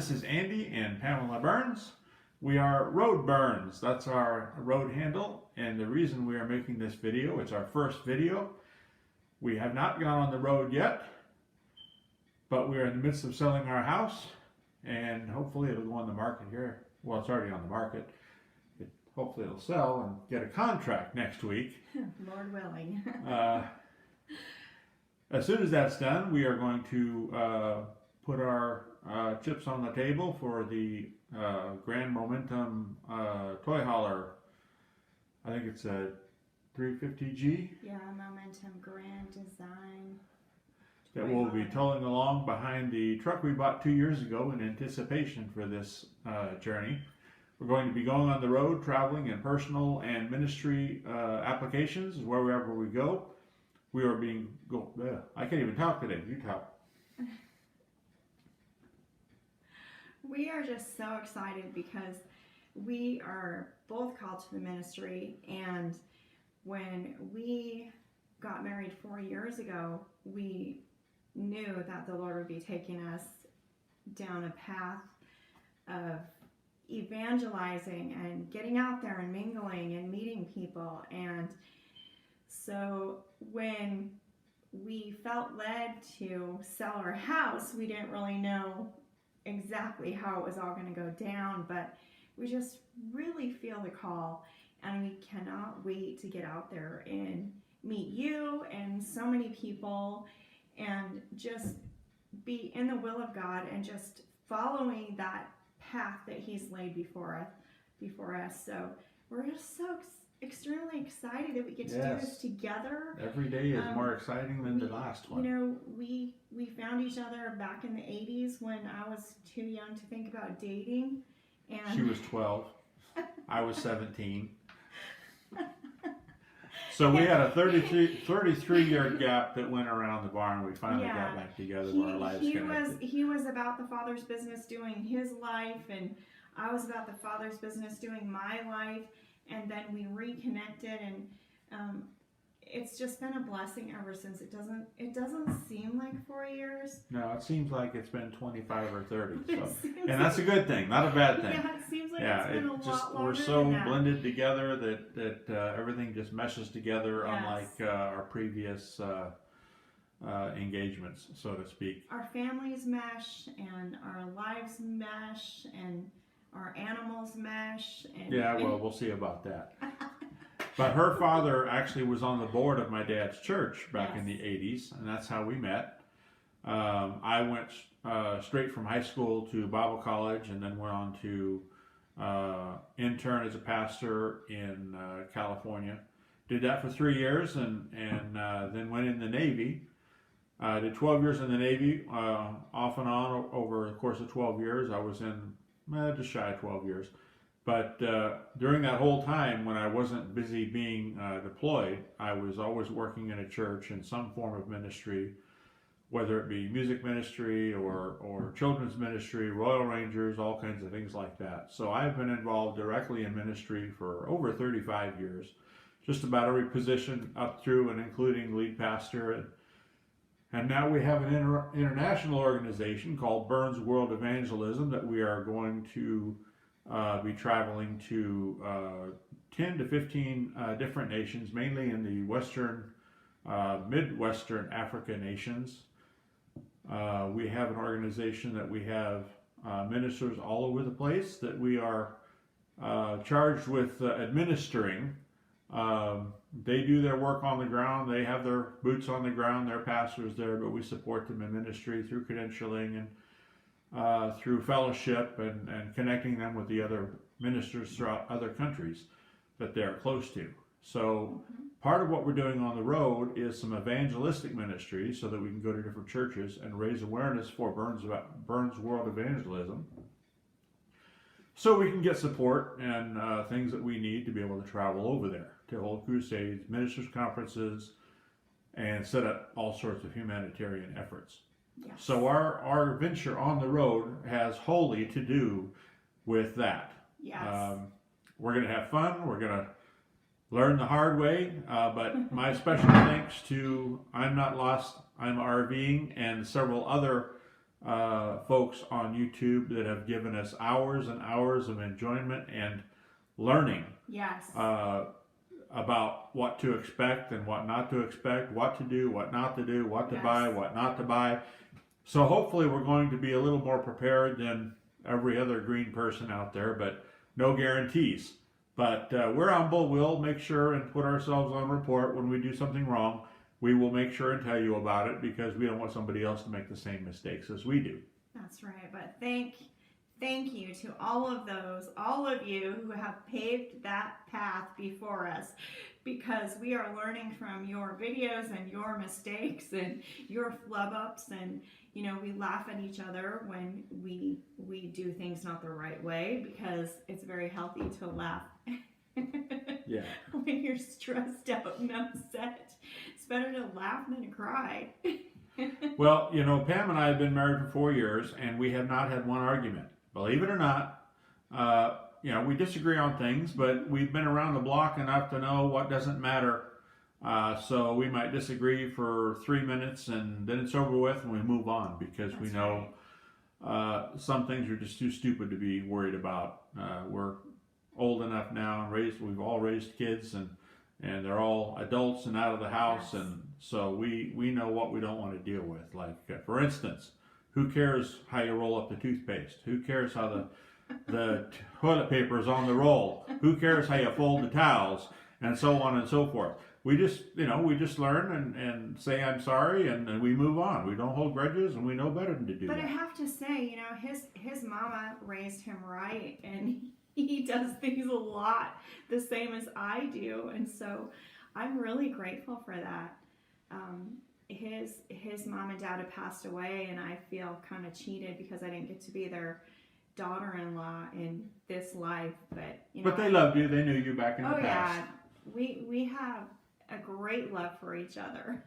this is Andy and Pamela Burns. We are Road Burns. That's our road handle, and the reason we are making this video, it's our first video. We have not gone on the road yet, but we are in the midst of selling our house, and hopefully it'll go on the market here. Well, it's already on the market. Hopefully it'll sell and get a contract next week. Lord willing. As soon as that's done, we are going to put our chips on the table for the Grand Momentum toy hauler. I think it's a 350G. Yeah, Momentum Grand Design. That will be towing along behind the truck we bought 2 years ago in anticipation for this journey. We're going to be going on the road, traveling in personal and ministry applications wherever we go. We are being I can't even talk today. You talk. We are just so excited because we are both called to the ministry, and when we got married 4 years ago, we knew that the Lord would be taking us down a path of evangelizing and getting out there and mingling and meeting people. And so when we felt led to sell our house, we didn't really know exactly how it was all going to go down, but we just really feel the call, and we cannot wait to get out there and meet you and so many people and just be in the will of God and just following that path that He's laid before us. So we're just so extremely excited that we get to do this together. Every day is more exciting than the last one. You know, we found each other back in the 80s when I was too young to think about dating. And she was 12. I was 17. So we had a 33-year gap that went around the barn. We finally got back together where our lives connected. He was about the Father's business doing his life, and I was about the Father's business doing my life. And then we reconnected, and it's just been a blessing ever since. It doesn't seem like 4 years. No, it seems like it's been 25 or 30. So. And that's a good thing, not a bad thing. Yeah, it seems like it's been a lot longer. We're so than that. blended together that everything just meshes together, unlike our previous engagements, so to speak. Our families mesh, and our lives mesh, and our animals mesh. And yeah, well, we'll see about that. But her father actually was on the board of my dad's church back in the 80s, and that's how we met. I went straight from high school to Bible college, and then went on to intern as a pastor in California. Did that for 3 years, and then went in the Navy. Did 12 years in the Navy, off and on over the course of 12 years. I was in just shy of 12 years. But during that whole time, when I wasn't busy being deployed, I was always working in a church in some form of ministry, whether it be music ministry or children's ministry, Royal Rangers, all kinds of things like that. So I've been involved directly in ministry for over 35 years, just about every position up through and including lead pastor. And now we have an international organization called Burns World Evangelism that we are going to be traveling to 10 to 15 different nations, mainly in the Western, Midwestern Africa nations. We have an organization that we have ministers all over the place that we are charged with administering. They do their work on the ground. They have their boots on the ground. They're pastors there, but we support them in ministry through credentialing and through fellowship and connecting them with the other ministers throughout other countries that they're close to. So part of what we're doing on the road is some evangelistic ministry so that we can go to different churches and raise awareness for Burns World Evangelism, so we can get support and things that we need to be able to travel over there to hold crusades, ministers' conferences, and set up all sorts of humanitarian efforts. Yes. So our venture on the road has wholly to do with that. Yes. We're going to have fun. We're going to learn the hard way. But my special thanks to I'm Not Lost, I'm RVing, and several other folks on YouTube that have given us hours and hours of enjoyment and learning Yes. about what to expect and what not to expect, what to do, what not to do, what to buy, what not to buy. So hopefully we're going to be a little more prepared than every other green person out there, but no guarantees. But we're humble. We'll make sure and put ourselves on report when we do something wrong. We will make sure and tell you about it because we don't want somebody else to make the same mistakes as we do. That's right. But thank you to all of you who have paved that path before us, because we are learning from your videos and your mistakes and your flub ups, and we laugh at each other when we do things not the right way, because it's very healthy to laugh. Yeah. When you're stressed out and upset, it's better to laugh than to cry. Well, Pam and I have been married for 4 years, and we have not had one argument. Believe it or not, we disagree on things, but we've been around the block enough to know what doesn't matter. So we might disagree for 3 minutes, and then it's over with, and we move on, because we know some things are just too stupid to be worried about. We're old enough now, and we've all raised kids, and they're all adults and out of the house, and so we know what we don't want to deal with. Like, for instance, who cares how you roll up the toothpaste? Who cares how the toilet paper is on the roll? Who cares how you fold the towels? And so on and so forth. We just learn and say I'm sorry, and we move on. We don't hold grudges, and we know better than to do that. But I have to say, his mama raised him right, and he does things a lot the same as I do, and so I'm really grateful for that. His mom and dad have passed away, and I feel kind of cheated because I didn't get to be their daughter-in-law in this life. But they loved you. They knew you back in the past. Yeah, we have a great love for each other,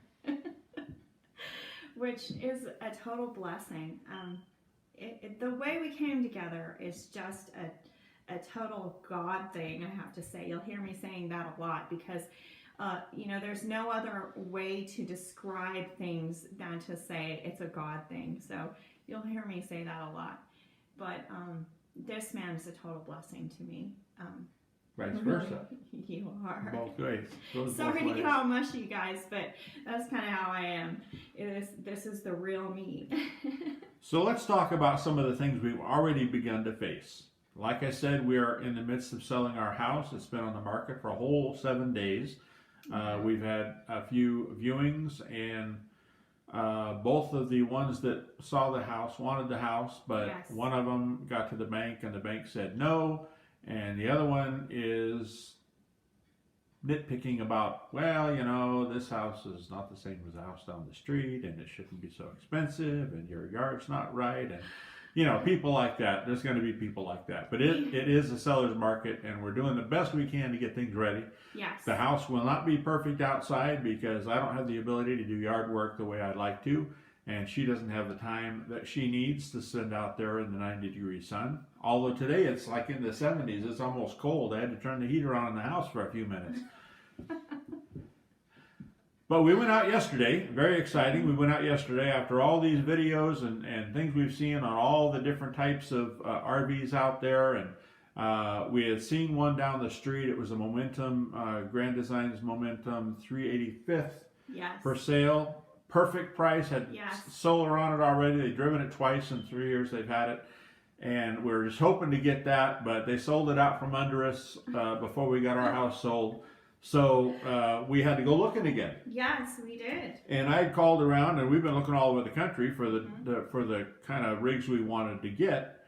which is a total blessing. The way we came together is just a total God thing, I have to say. You'll hear me saying that a lot, because there's no other way to describe things than to say it's a God thing. So you'll hear me say that a lot. But this man is a total blessing to me. Vice versa. You are. Both ways. Sorry to get all mushy, guys, but that's kind of how I am. This is the real me. So let's talk about some of the things we've already begun to face. Like I said, we are in the midst of selling our house. It's been on the market for a whole 7 days. We've had a few viewings, and both of the ones that saw the house wanted the house, but one of them got to the bank, and the bank said no, and the other one is nitpicking about, this house is not the same as the house down the street, and it shouldn't be so expensive, and your yard's not right, and people like that. There's going to be people like that. But it is a seller's market, and we're doing the best we can to get things ready. Yes. The house will not be perfect outside because I don't have the ability to do yard work the way I'd like to, and she doesn't have the time that she needs to sit out there in the 90-degree sun. Although today it's like in the 70s. It's almost cold. I had to turn the heater on in the house for a few minutes. But we went out yesterday, very exciting. We went out yesterday after all these videos and things we've seen on all the different types of RVs out there. And we had seen one down the street. It was a Momentum, Grand Designs Momentum 385th for sale. Perfect price, had solar on it already. They'd driven it twice in 3 years they've had it. And we were just hoping to get that, but they sold it out from under us before we got our house sold. So we had to go looking again. Yes, we did. And I had called around, and we've been looking all over the country for the kind of rigs we wanted to get.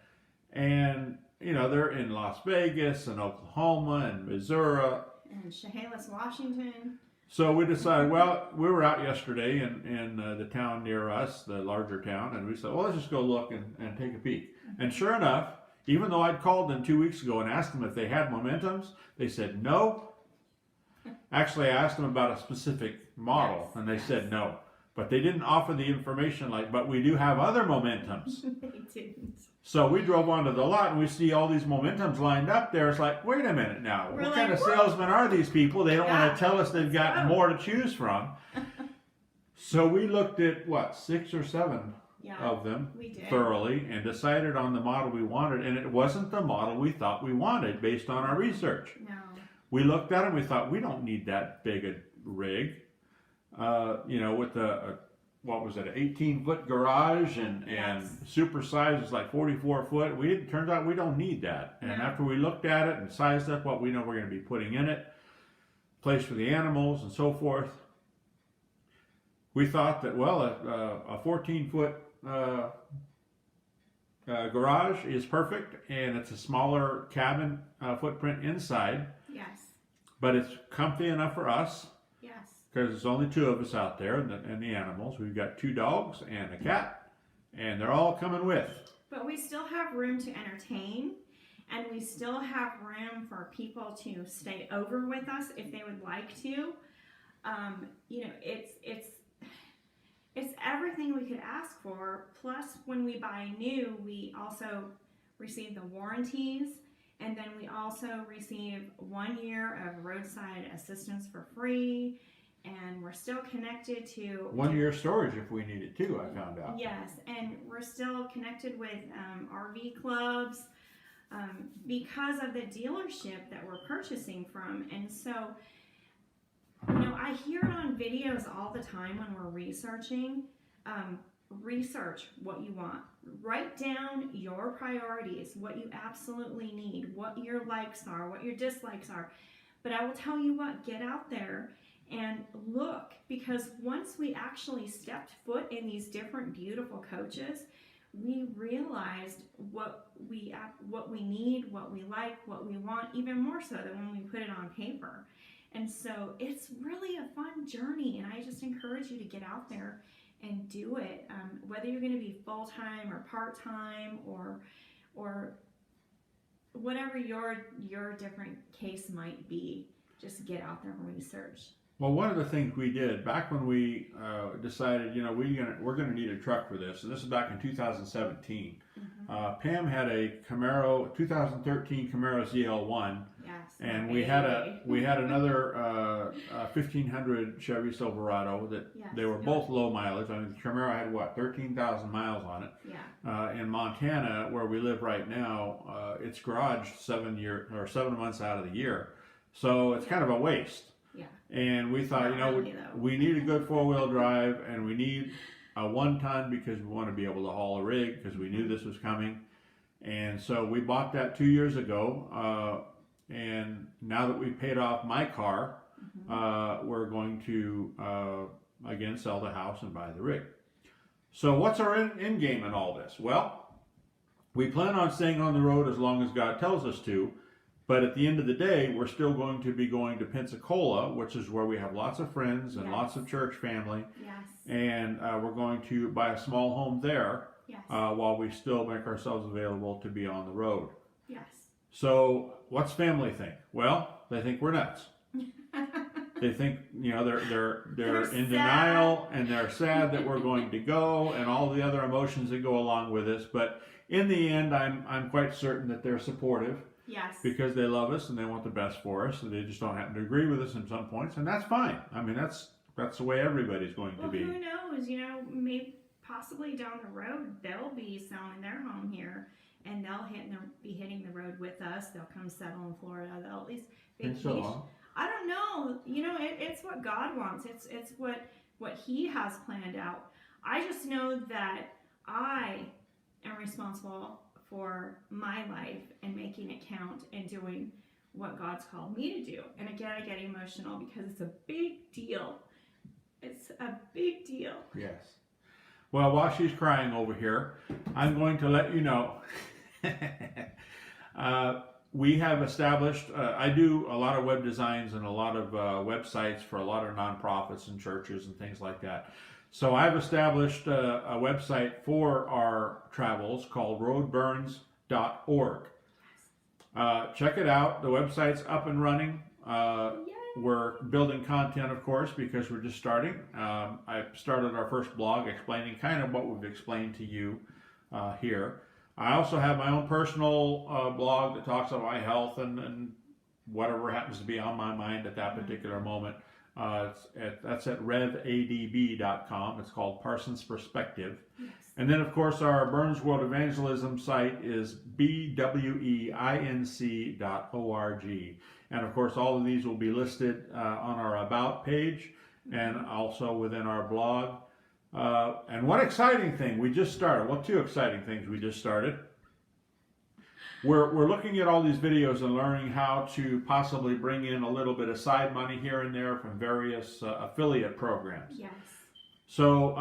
And they're in Las Vegas and Oklahoma and Missouri and Chehalis, Washington. So we decided. Well, we were out yesterday in the town near us, the larger town, and we said, well, let's just go look and take a peek. And sure enough, even though I'd called them 2 weeks ago and asked them if they had Momentums, they said no. Actually, I asked them about a specific model, and they said no. But they didn't offer the information but we do have other Momentums. They didn't. So we drove onto the lot, and we see all these Momentums lined up there. It's like, wait a minute now. What kind of salesmen are these people? They don't want to tell us they've got more to choose from. So we looked at, 6 or 7 of them we did. thoroughly and decided on the model we wanted, and it wasn't the model we thought we wanted based on our research. No. We looked at it and we thought, we don't need that big a rig. With what was it, an 18-foot garage and super size is like 44 foot. Turns out we don't need that. And after we looked at it and sized up what we know we're going to be putting in it, place for the animals and so forth, we thought that, well, a 14-foot garage is perfect, and it's a smaller cabin footprint inside. Yes. But it's comfy enough for us. Yes. Because there's only 2 of us out there and the animals. We've got 2 dogs and a cat, and they're all coming with. But we still have room to entertain, and we still have room for people to stay over with us if they would like to. It's everything we could ask for. Plus, when we buy new, we also receive the warranties, and then we also receive 1 year of roadside assistance for free. And we're still connected to 1 year storage if we need it too, I found out. Yes, and we're still connected with RV clubs because of the dealership that we're purchasing from. And so, I hear it on videos all the time when we're researching. Research what you want. Write down your priorities, what you absolutely need, what your likes are, what your dislikes are. But I will tell you what, get out there and look, because once we actually stepped foot in these different beautiful coaches, we realized what we need, what we like, what we want, even more so than when we put it on paper. And so it's really a fun journey, and I just encourage you to get out there and do it, whether you're going to be full-time or part-time or whatever your different case might be. Just get out there and research. Well, one of the things we did back when we decided, we're going to need a truck for this, and this is back in 2017. Mm-hmm. Pam had a 2013 Camaro ZL1, yes, and we had another 1500 Chevy Silverado that they were both low mileage. I mean, the Camaro had 13,000 miles on it. Yeah. In Montana, where we live right now, it's garaged 7 months out of the year, so it's kind of a waste. Yeah. And we thought, we need a good 4-wheel drive, and we need a 1-ton because we want to be able to haul a rig because we knew this was coming. And so we bought that 2 years ago. And now that we've paid off my car, we're going to, again, sell the house and buy the rig. So what's our end game in all this? Well, we plan on staying on the road as long as God tells us to. But at the end of the day, we're still going to be going to Pensacola, which is where we have lots of friends and lots of church family. Yes. And we're going to buy a small home there while we still make ourselves available to be on the road. Yes. So what's family think? Well, they think we're nuts. They think, they're in denial, and they're sad that we're going to go and all the other emotions that go along with this. But in the end, I'm quite certain that they're supportive. Yes. Because they love us and they want the best for us, and they just don't happen to agree with us in some points, and that's fine. I mean, that's the way everybody's going to be. Who knows? Maybe possibly down the road they'll be selling their home here, and they'll be hitting the road with us. They'll come settle in Florida. They'll at least vacation. And so on. I don't know. It's what God wants. It's what He has planned out. I just know that I am responsible for my life and making it count and doing what God's called me to do. And again, I get emotional because it's a big deal. It's a big deal. Yes. Well, while she's crying over here, I'm going to let you know. We have established, I do a lot of web designs and a lot of websites for a lot of nonprofits and churches and things like that. So I've established a website for our travels called roadburns.org. Check it out. The website's up and running. We're building content, of course, because we're just starting. I started our first blog explaining kind of what we've explained to you here. I also have my own personal blog that talks about my health and whatever happens to be on my mind at that particular moment. That's at revadb.com. It's called Parsons Perspective. Yes. And then, of course, our Burns World Evangelism site is bweinc.org. And, of course, all of these will be listed on our About page and also within our blog. And one exciting thing we just started, well, two exciting things we just started. We're looking at all these videos and learning how to possibly bring in a little bit of side money here and there from various affiliate programs. Yes. So,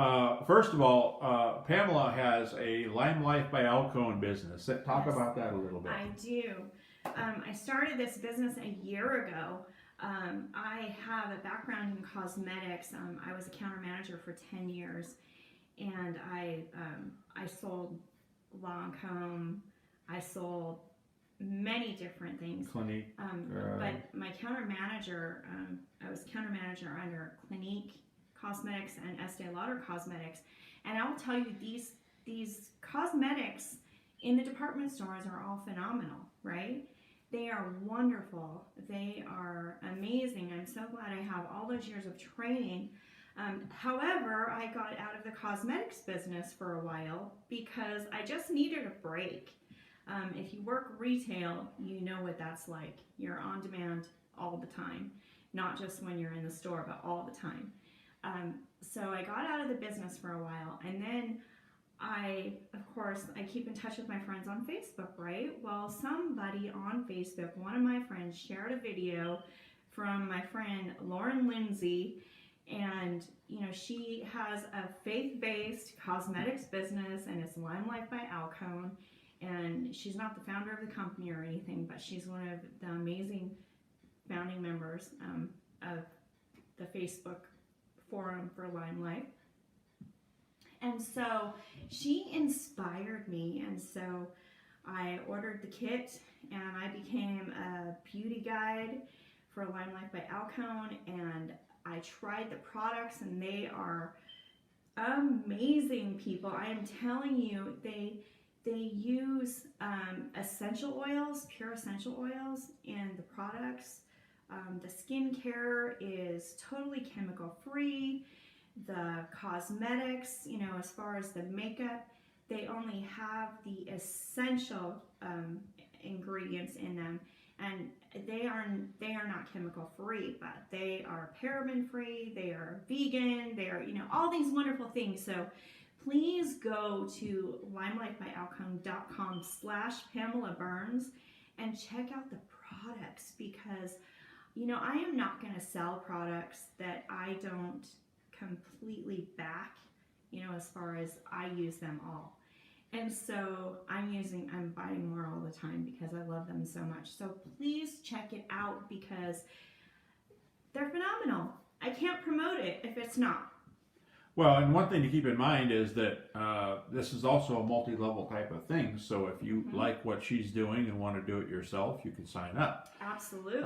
first of all, Pamela has a Lime Life by Alcone business. Talk Yes. about that a little bit. I do. I started this business a year ago. I have a background in cosmetics. I was a counter manager for 10 years, and I sold Lancome. I sold many different things. Clinique. But my counter manager, I was counter manager under Clinique Cosmetics and Estee Lauder Cosmetics, and I'll tell you, these cosmetics in the department stores are all phenomenal, right? They are wonderful. They are amazing. I'm so glad I have all those years of training. However, I got out of the cosmetics business for a while because I just needed a break. If you work retail, you know what that's like. You're on demand all the time, not just when you're in the store, but all the time. So I got out of the business for a while, and then of course, I keep in touch with my friends on Facebook, right? Well, somebody on Facebook, one of my friends, shared a video from my friend Lauren Lindsay, and she has a faith-based cosmetics business, and it's Lime Life by Alcone. And she's not the founder of the company or anything, but she's one of the amazing founding members of the Facebook forum for Lime Life. And so she inspired me, and so I ordered the kit, and I became a beauty guide for Lime Life by Alcone, and I tried the products, and they are amazing, people. I am telling you, they use essential oils, pure essential oils in the products. The skincare is totally chemical free. The cosmetics, as far as the makeup, they only have the essential ingredients in them, and they are not chemical free, but they are paraben free. They are vegan. They are all these wonderful things. So please go to limelifebyalcone.com/Pamela Burns and check out the products, because I am not going to sell products that I don't completely back, as far as I use them all. And so I'm buying more all the time because I love them so much. So please check it out because they're phenomenal. I can't promote it if it's not. Well, and one thing to keep in mind is that this is also a multi-level type of thing. So if you like what she's doing and want to do it yourself, you can sign up. Absolutely.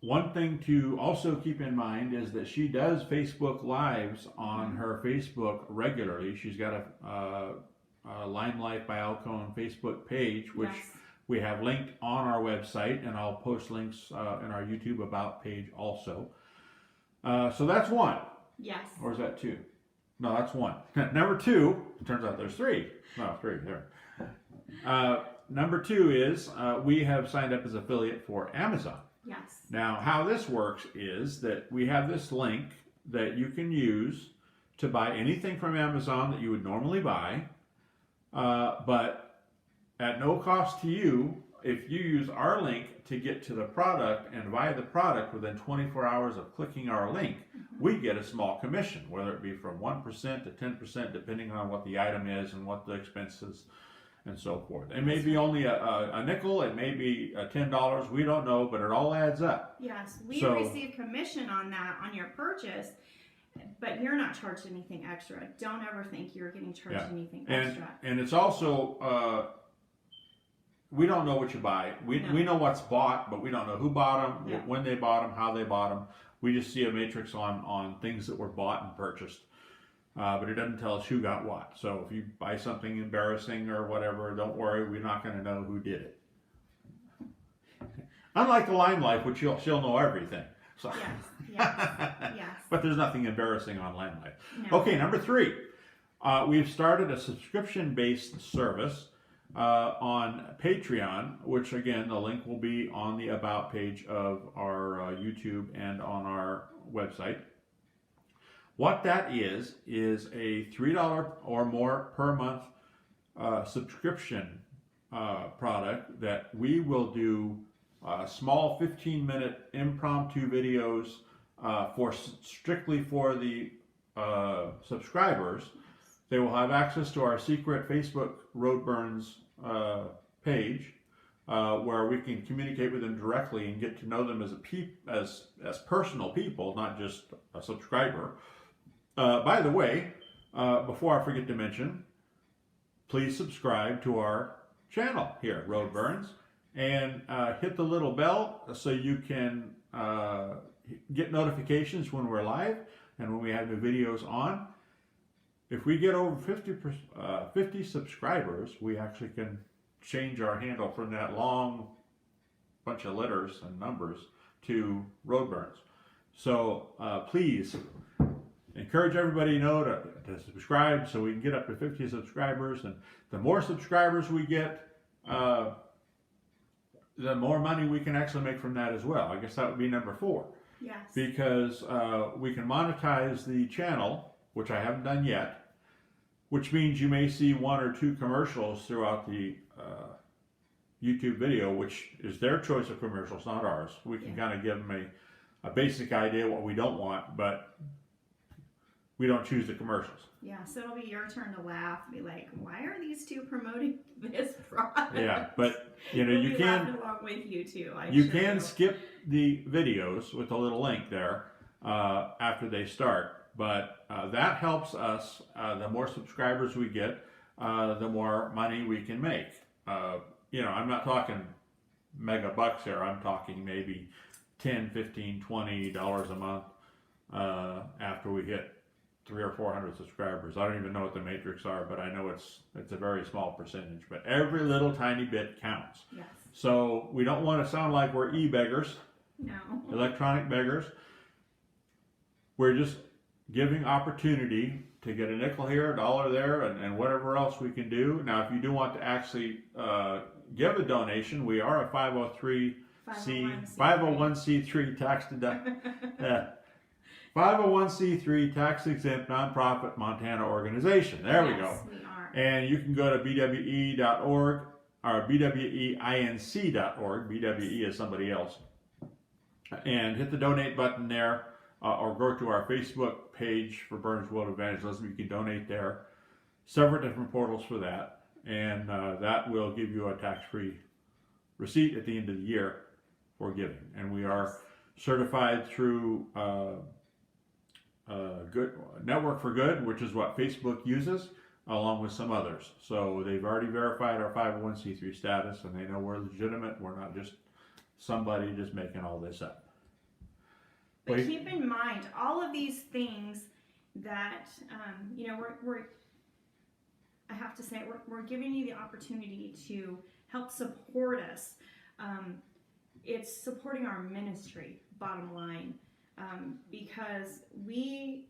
One thing to also keep in mind is that she does Facebook Lives on her Facebook regularly. She's got a Lime Life by Alcone Facebook page, which we have linked on our website, and I'll post links in our YouTube About page also. So that's one. Yes. Or is that two? No, that's one. Number two, it turns out there's three. No, three, there. Number two is we have signed up as affiliate for Amazon. Yes. Now, how this works is that we have this link that you can use to buy anything from Amazon that you would normally buy, but at no cost to you. If you use our link to get to the product and buy the product within 24 hours of clicking our link, we get a small commission, whether it be from 1% to 10%, depending on what the item is and what the expenses and so forth. It may be only a nickel, it may be $10, we don't know, but it all adds up. Yes, we receive commission on that, on your purchase, but you're not charged anything extra. Don't ever think you're getting charged anything extra. And it's also, we don't know what you buy. We know what's bought, but we don't know who bought them, when they bought them, how they bought them. We just see a matrix on things that were bought and purchased. But it doesn't tell us who got what. So if you buy something embarrassing or whatever, don't worry, we're not going to know who did it. Unlike the Lime Life, which she'll know everything. So. Yes. But there's nothing embarrassing on Land Life. No. Okay, number 3. We've started a subscription-based service on Patreon, which again, the link will be on the About page of our YouTube and on our website. What that is a $3 or more per month subscription product that we will do small 15-minute impromptu videos strictly for the subscribers. They will have access to our secret Facebook Road Burns page, where we can communicate with them directly and get to know them as personal people, not just a subscriber. By the way, before I forget to mention, please subscribe to our channel here, Road Burns, and hit the little bell so you can get notifications when we're live and when we have new videos on. If we get over 50 subscribers, we actually can change our handle from that long bunch of letters and numbers to Road Burns. So please encourage everybody to subscribe so we can get up to 50 subscribers. And the more subscribers we get, the more money we can actually make from that as well. I guess that would be number 4. Yes. Because we can monetize the channel, which I haven't done yet, which means you may see 1 or 2 commercials throughout the YouTube video, which is their choice of commercials, not ours. We can kind of give them a basic idea what we don't want, but we don't choose the commercials. Yeah, so it'll be your turn to laugh, be like, why are these 2 promoting this product? Yeah, but you know, we'll you be can laughing along with you too. you can skip the videos with a little link there after they start, but that helps us. The more subscribers we get, the more money we can make. You know, I'm not talking mega bucks here. I'm talking maybe $10, $15, $20 a month after we hit 300 or 400 subscribers. I don't even know what the matrix are, but I know it's a very small percentage. But every little tiny bit counts. Yes. So we don't want to sound like we're e-beggars, No. electronic beggars. We're just giving opportunity to get a nickel here, a dollar there, and whatever else we can do. Now, if you do want to actually give a donation, we are a 501c3 tax deducted. 501c3 tax-exempt nonprofit Montana organization. There we go. Yes, we are. And you can go to bwe.org or bweinc.org. BWE is somebody else. And hit the donate button there, or go to our Facebook page for Burns World Evangelism. You can donate there. Several different portals for that. And that will give you a tax-free receipt at the end of the year for giving. And we are certified through Good Network for Good, which is what Facebook uses, along with some others. So they've already verified our 501c3 status, and they know we're legitimate. We're not just somebody just making all this up. But keep in mind, all of these things that you know, I have to say, we're giving you the opportunity to help support us. It's supporting our ministry, bottom line. Because we're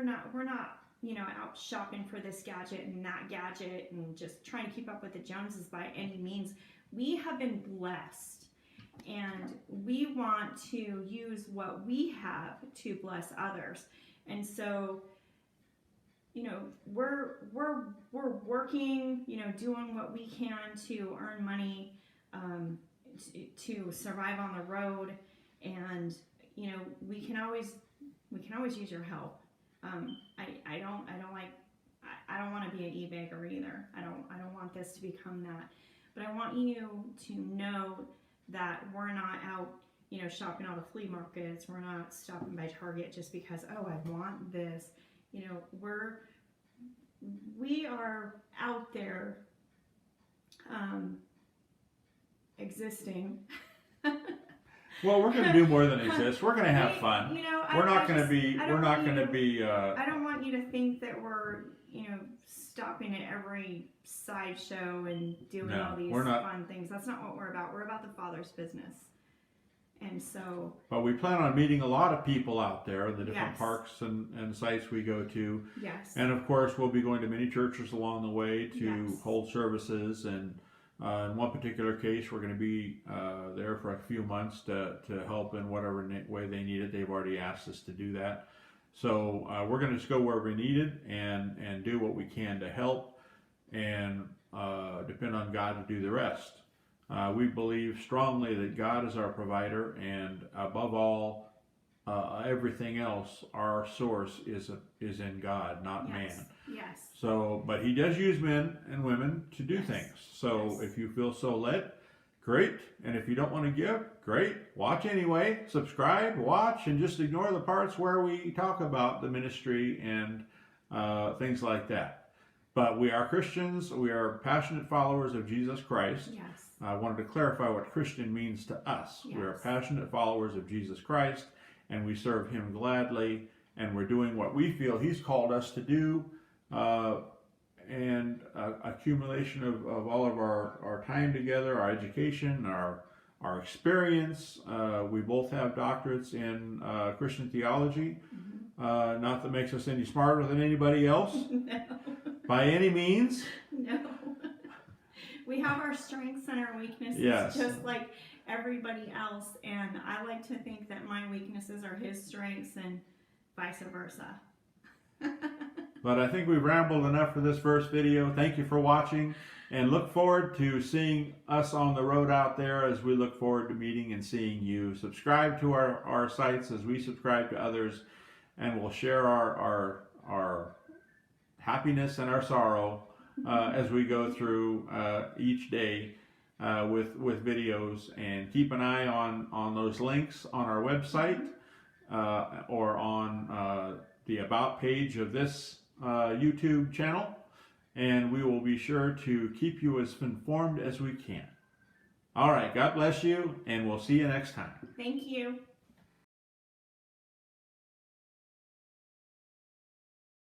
not you know, out shopping for this gadget and that gadget and just trying to keep up with the Joneses by any means. We have been blessed, and we want to use what we have to bless others. And so, you know, we're working, you know, doing what we can to earn money, to survive on the road. And you know, we can always use your help. I don't want to be an e-beggar either. I don't want this to become that. But I want you to know that we're not out, you know, shopping all the flea markets. We're not stopping by Target just because, oh, I want this. You know, we are out there existing. Well, we're going to do more than exist. We're going to have fun. You know, we're not going to be. I don't want you to think that we're, you know, stopping at every sideshow and doing all these fun things. That's not what we're about. We're about the Father's business. And so, But we plan on meeting a lot of people out there, the different Yes. parks and sites we go to. yes. And of course, we'll be going to many churches along the way to Yes. hold services. And in one particular case, we're going to be there for a few months to help in whatever way they need it. They've already asked us to do that. So we're going to just go wherever needed and do what we can to help and depend on God to do the rest. We believe strongly that God is our provider, and above all, everything else, our source is in God, not Yes. man. Yes. So, but He does use men and women to do Yes. things. So, Yes. if you feel so led, great. And if you don't want to give, great. Watch anyway. Subscribe, watch, and just ignore the parts where we talk about the ministry and things like that. But we are Christians. We are passionate followers of Jesus Christ. Yes. I wanted to clarify what Christian means to us. Yes. We are passionate followers of Jesus Christ, and we serve Him gladly, and we're doing what we feel He's called us to do, and accumulation of all of our time together, our education, our experience. We both have doctorates in Christian theology. Mm-hmm. Not that makes us any smarter than anybody else, No. by any means. No. We have our strengths and our weaknesses, Yes. just like everybody else. And I like to think that my weaknesses are his strengths and vice versa. But I think we've rambled enough for this first video. Thank you for watching, and look forward to seeing us on the road out there as we look forward to meeting and seeing you. Subscribe to our sites as we subscribe to others, and we'll share our happiness and our sorrow as we go through each day with videos. And keep an eye on those links on our website or on the About page of this YouTube channel, and we will be sure to keep you as informed as we can. All right, God bless you, and we'll see you next time. Thank you.